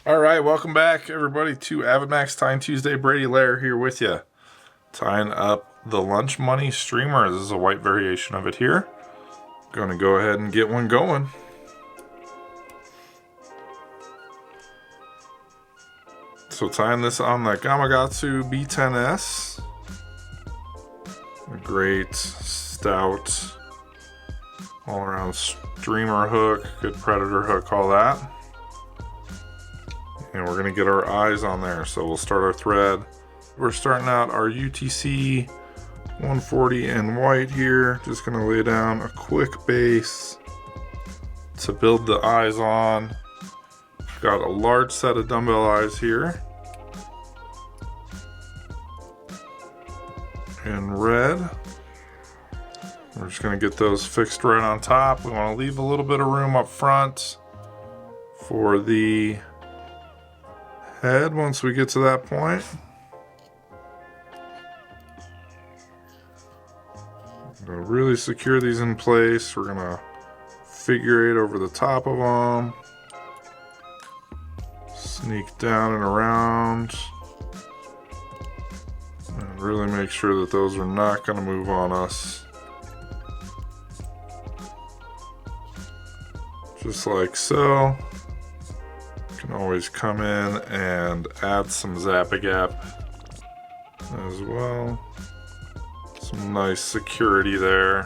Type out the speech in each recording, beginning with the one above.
All right, welcome back, everybody, to AvidMax Tying Tuesday. Brady Lair here with you, tying up the Lunch Money Streamer. This is a white variation of it here. Going to go ahead and get one going. So tying this on the Gamakatsu B10S. A great, stout, all-around streamer hook, good predator hook, all that. And we're going to get our eyes on there. So we'll start our thread. We're starting out our UTC 140 in white here. Just going to lay down a quick base to build the eyes on. Got a large set of dumbbell eyes here. In red. We're just going to get those fixed right on top. We want to leave a little bit of room up front for the head once we get to that point. I'm going to really secure these in place. We're going to figure eight over the top of them. Sneak down and around. And really make sure that those are not going to move on us. Just like so. Can always come in and add some Zap-A-Gap as well. Some nice security there.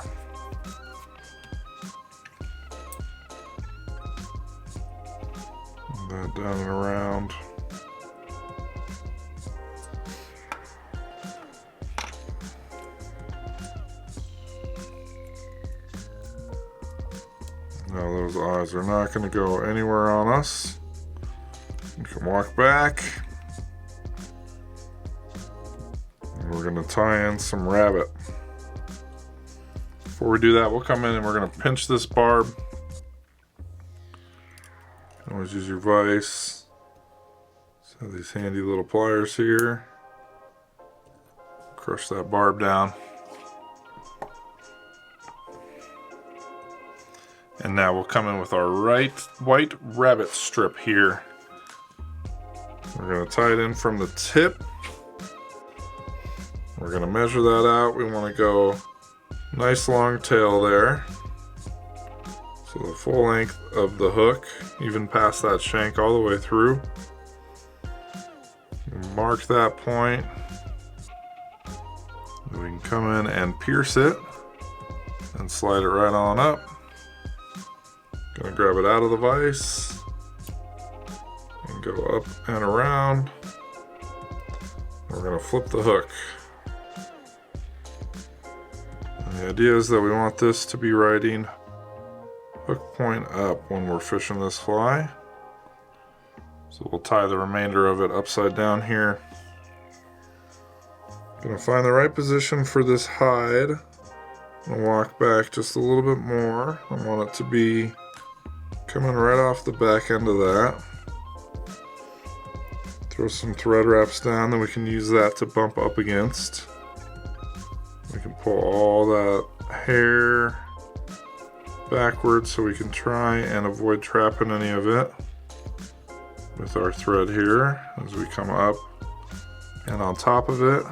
That down and around. Now those eyes are not going to go anywhere on us. You can walk back. And we're going to tie in some rabbit. Before we do that, we'll come in and we're going to pinch this barb. You can always use your vise. So these handy little pliers here. Crush that barb down. And now we'll come in with our white rabbit strip here. We're going to tie it in from the tip. We're going to measure that out. We want to go nice long tail there. So the full length of the hook, even past that shank all the way through. Mark that point. We can come in and pierce it and slide it right on up. Gonna grab it out of the vise. Go up and around. We're going to flip the hook. And the idea is that we want this to be riding hook point up when we're fishing this fly. So we'll tie the remainder of it upside down here. Gonna find the right position for this hide. I'm gonna walk back just a little bit more. I want it to be coming right off the back end of that. Throw some thread wraps down, then we can use that to bump up against. We can pull all that hair backwards so we can try and avoid trapping any of it with our thread here as we come up. And on top of it,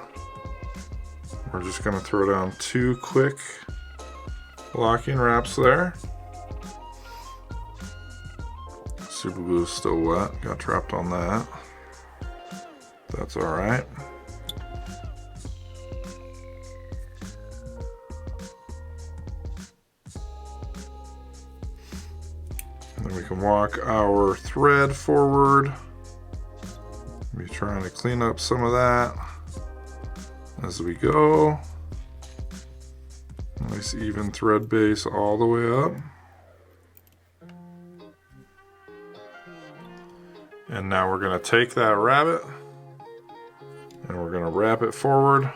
we're just going to throw down two quick locking wraps there. Super glue is still wet, got trapped on that. That's all right. Then we can walk our thread forward. Be trying to clean up some of that as we go. Nice even thread base all the way up. And now we're going to take that rabbit and we're going to wrap it forward,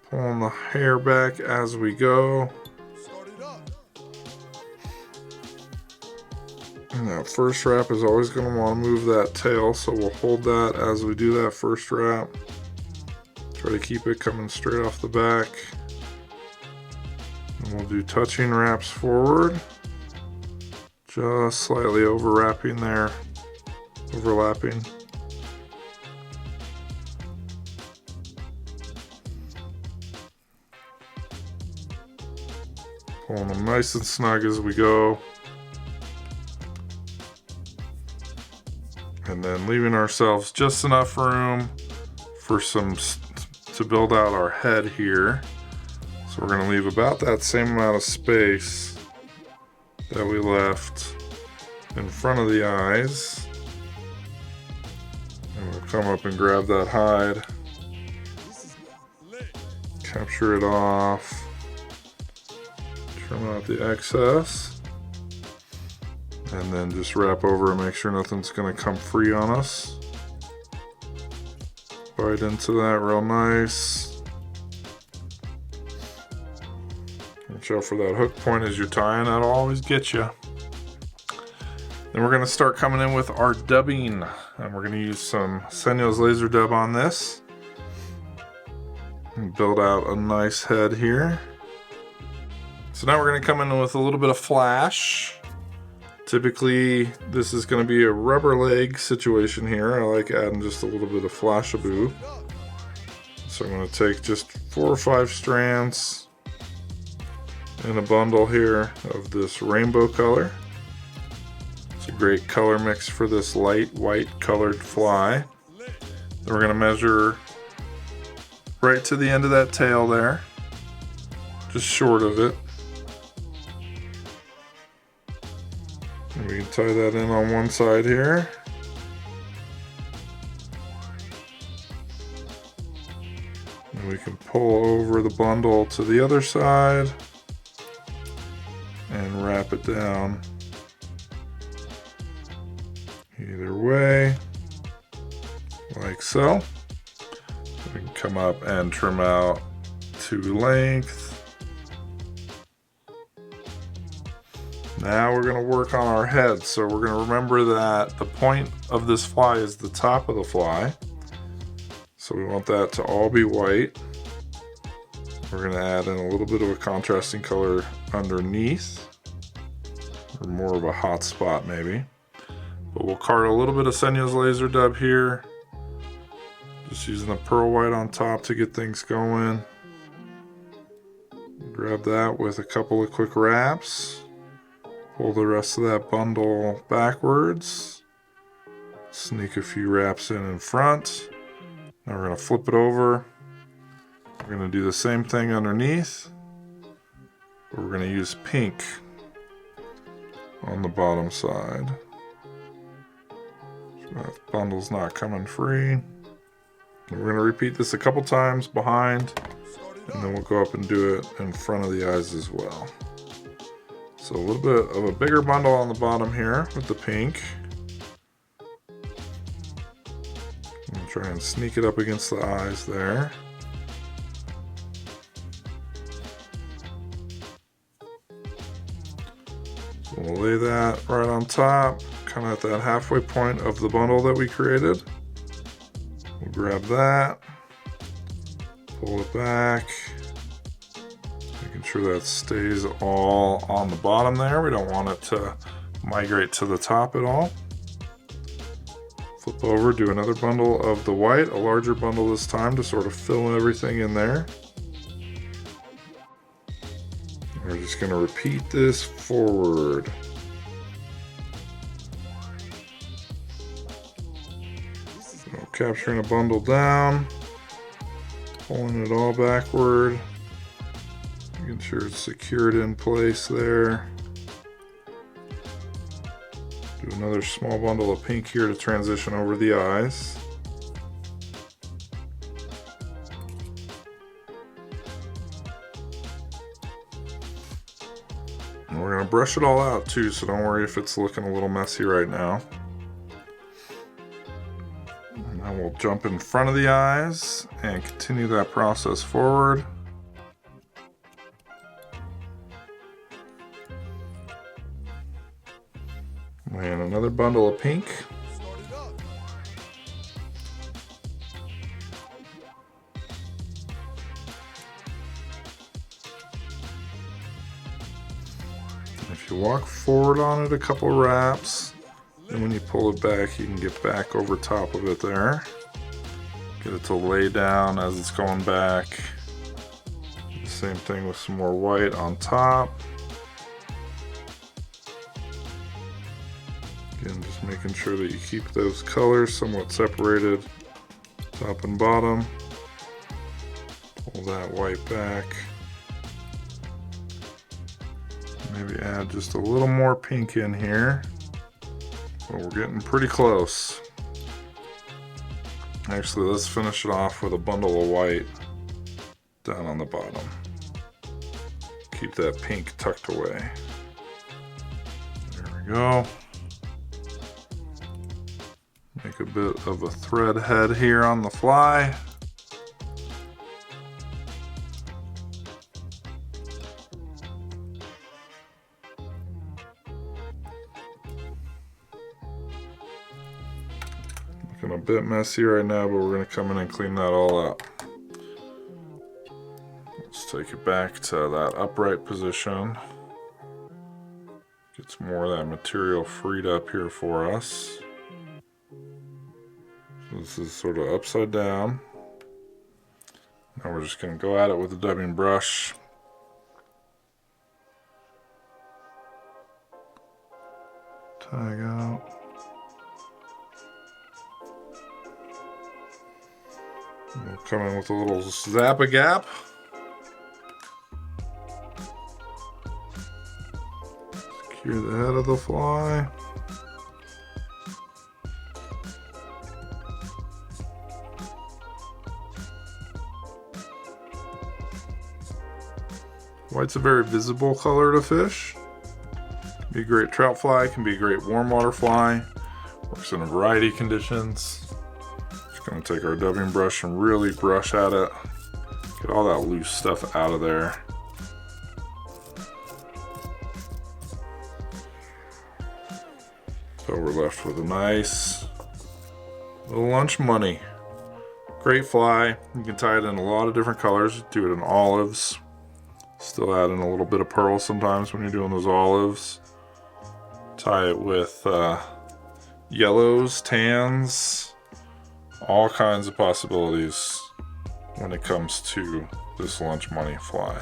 pulling the hair back as we go. And that first wrap is always going to want to move that tail, so we'll hold that as we do that first wrap. Try to keep it coming straight off the back. And we'll do touching wraps forward. Just slightly overlapping there. Overlapping. Pulling them nice and snug as we go. And then leaving ourselves just enough room for to build out our head here. So we're going to leave about that same amount of space that we left in front of the eyes. And we'll come up and grab that hide. Capture it off. Trim out the excess. And then just wrap over and make sure nothing's going to come free on us. Bite into that real nice. Watch out for that hook point as you're tying, that'll always get you. Then we're going to start coming in with our dubbing. And we're going to use some Sanyo's laser dub on this. And build out a nice head here. So now we're going to come in with a little bit of flash. Typically, this is going to be a rubber leg situation here. I like adding just a little bit of Flashabou. So I'm going to take just 4 or 5 strands in a bundle here of this rainbow color. It's a great color mix for this light white colored fly. Then we're going to measure right to the end of that tail there, just short of it. And we can tie that in on one side here. And we can pull over the bundle to the other side and wrap it down either way, like so. We can come up and trim out to length. Now we're going to work on our head. So we're going to remember that the point of this fly is the top of the fly. So we want that to all be white. We're going to add in a little bit of a contrasting color underneath, or more of a hot spot maybe. But we'll cart a little bit of Sanyo's laser dub here. Just using the pearl white on top to get things going. Grab that with a couple of quick wraps. Pull the rest of that bundle backwards. Sneak a few wraps in front. Now we're going to flip it over. We're going to do the same thing underneath. But we're going to use pink on the bottom side. So that bundle's not coming free. And we're going to repeat this a couple times behind, and then we'll go up and do it in front of the eyes as well. So a little bit of a bigger bundle on the bottom here with the pink. And try and sneak it up against the eyes there. So we'll lay that right on top, kind of at that halfway point of the bundle that we created. We'll grab that, pull it back. Making sure that stays all on the bottom there. We don't want it to migrate to the top at all. Flip over, do another bundle of the white, a larger bundle this time to sort of fill everything in there. We're just going to repeat this forward. So capturing a bundle down, pulling it all backward. Making sure it's secured in place there. Do another small bundle of pink here to transition over the eyes. And we're going to brush it all out too, so don't worry if it's looking a little messy right now. And then we'll jump in front of the eyes and continue that process forward. And another bundle of pink. If you walk forward on it a couple wraps, and when you pull it back, you can get back over top of it there. Get it to lay down as it's going back. Same thing with some more white on top. Again, just making sure that you keep those colors somewhat separated, top and bottom. Pull that white back. Maybe add just a little more pink in here. But we're getting pretty close. Actually, let's finish it off with a bundle of white down on the bottom. Keep that pink tucked away. There we go. Make a bit of a thread head here on the fly. Looking a bit messy right now, but we're going to come in and clean that all up. Let's take it back to that upright position. Get some more of that material freed up here for us. So this is sort of upside down. Now we're just going to go at it with a dubbing brush. Tag out. We'll come in with a little zap-a-gap. Secure the head of the fly. White's a very visible color to fish. Can be a great trout fly, can be a great warm water fly. Works in a variety of conditions. Just gonna take our dubbing brush and really brush at it. Get all that loose stuff out of there. So we're left with a nice little lunch money. Great fly. You can tie it in a lot of different colors. Do it in olives. Still add in a little bit of pearl sometimes when you're doing those olives. Tie it with yellows, tans, all kinds of possibilities when it comes to this lunch money fly.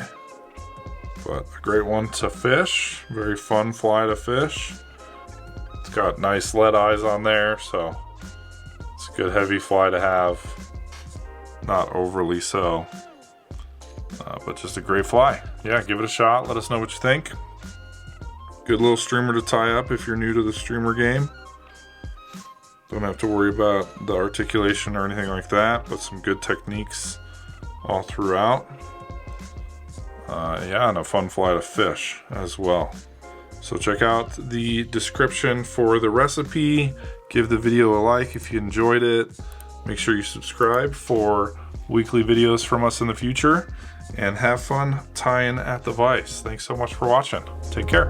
But a great one to fish, very fun fly to fish. It's got nice lead eyes on there, so it's a good heavy fly to have. Not overly so. But just a great fly. Yeah, give it a shot. Let us know what you think. Good little streamer to tie up if you're new to the streamer game. Don't have to worry about the articulation or anything like that, but some good techniques all throughout. Yeah, and a fun fly to fish as well. So check out the description for the recipe. Give the video a like if you enjoyed it. Make sure you subscribe for weekly videos from us in the future. And have fun tying at the vise. Thanks so much for watching. Take care.